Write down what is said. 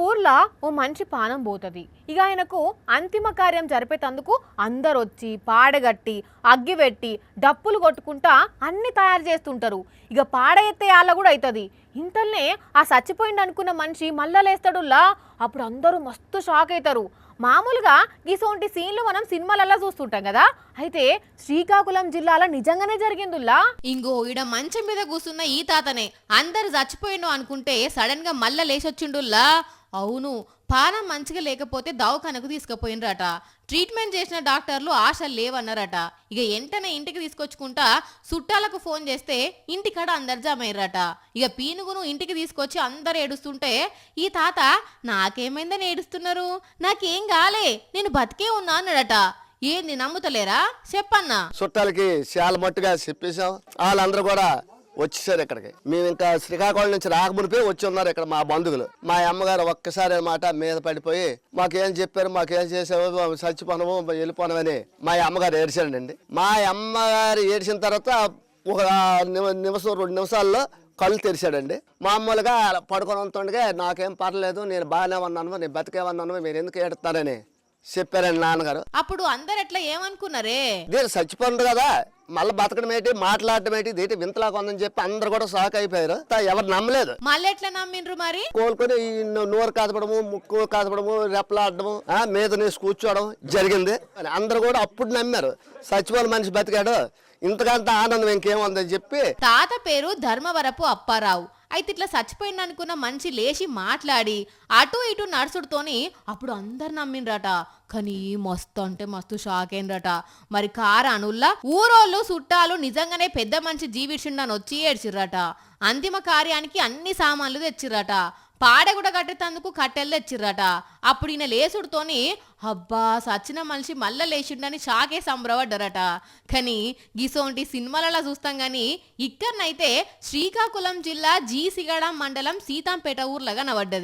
ఊర్లో ఓ మంచి పానం పోతుంది. ఇక ఆయనకు అంతిమ కార్యం జరిపేటందుకు అందరొచ్చి పాడగట్టి అగ్గి పెట్టి డప్పులు కొట్టుకుంటా అన్ని తయారు చేస్తుంటారు. ఇక పాడ ఎత్తే ఆళ్ళ కూడా అవుతుంది. ఇంతల్నే ఆ చచ్చిపోయింది అనుకున్న మనిషి మళ్ళా లేస్తాడుల్లా. అప్పుడు అందరూ మస్తు షాక్ అవుతారు. మామూలుగా ఇసోంటి సీన్లు మనం సినిమాలల్లో చూస్తుంటాం కదా. అయితే శ్రీకాకుళం జిల్లాలో నిజంగానే జరిగిందుల్లా. ఇంగో ఈడ మంచం మీద కూసున్న ఈ తాతనే అందరు చచ్చిపోయిండు అనుకుంటే సడన్ గా మళ్ళా లేచొచ్చిండుల్లా. అవును, పానం మంచిగా లేకపోతే దవాఖానకు తీసుకుపోయినరట. ట్రీట్మెంట్ చేసిన డాక్టర్లు ఆశలు లేవన్నారట. ఇక వెంటనే ఇంటికి తీసుకొచ్చుకుంటా చుట్టాలకు ఫోన్ చేస్తే ఇంటికాడ అందరు జమైర్రట. ఇక పీనుగును ఇంటికి తీసుకొచ్చి అందరు ఏడుస్తుంటే ఈ తాత నాకేమైందని ఏడుస్తున్నారు, నాకేం కాలే, నేను బతికే ఉన్నా అన్నాడట. ఏంది నమ్ముతలేరా చెప్పన్నా? చుట్టాలకి చాలా మట్టుగా చెప్పేశాం. వాళ్ళందరూ కూడా వచ్చేసారు ఇక్కడికి. మేము ఇంకా శ్రీకాకుళం నుంచి రాకమునిపే వచ్చి ఉన్నారు ఇక్కడ మా బంధువులు. మా అమ్మగారు ఒక్కసారి అన్నమాట మీద పడిపోయి మాకేం చెప్పారు, మాకేం చేసావు, చచ్చిపోనము వెళ్ళిపోనమని మా అమ్మగారు ఏడ్చాడండి. మా అమ్మగారు ఏడ్చిన తర్వాత ఒక నిమిషం 2 నిమిషాల్లో కళ్ళు తెరిచాడండి. మామూలుగా పడుకొని ఉంటుండగా నాకేం పర్లేదు, నేను బాగానే ఉన్నాను, నేను బతికే ఉన్నాను, మీరు ఎందుకు ఏడుతారని చెప్పారండి నాన్నగారు. అప్పుడు అందరు ఎట్లా ఏమనుకున్నారే, నేను చచ్చిపోను కదా మళ్ళీ బతకడం ఏంటి, మాట్లాడటం ఏంటి, ఇదేంటి వింతలాగా ఉందని చెప్పి అందరు కూడా షాక్ అయిపోయారు. ఎవరు నమ్మలేదు. మళ్ళీ ఎట్లా నమ్మిండ్రు మరి? కోలుకొని నోరు కాదపడము, ముక్కు కాదపడము, రెప్పలాడము, మీద నేసి కూర్చోవడం జరిగింది. అందరు కూడా అప్పుడు నమ్మారు, చచ్చిపోయిన మనిషి బతికాడు, ఇంతకంత ఆనందం ఇంకేముందని చెప్పి. తాత పేరు ధర్మవరపు అప్పారావు. అయితే ఇట్లా చచ్చిపోయింది అనుకున్న మనిషి లేచి మాట్లాడి అటు ఇటు నడుచుడుతోని అప్పుడు అందరు నమ్మిండ్రట. కానీ మస్తు అంటే మస్తు షాక్ అయినరట. మరి కారానుల్లా ఊరోళ్ళు చుట్టాలు నిజంగానే పెద్ద మనిషి జీవించిండని వచ్చి ఏడ్చిర్రట. అంతిమ కార్యానికి అన్ని సామాన్లు తెచ్చిర్రట. పాడగుడ కట్టేందుకు కట్టెలు తెచ్చిర్రట. అప్పుడు ఈయన లేసుడుతోని అబ్బా సచిన మనిషి మళ్ళా లేచిండని షాకే సంబరపడ్డారట. కానీ గిసోంటి సినిమాలలో చూస్తాం గాని ఇక్కడనైతే శ్రీకాకుళం జిల్లా జీసిగడ మండలం సీతాంపేట ఊర్లో కనబడ్డది.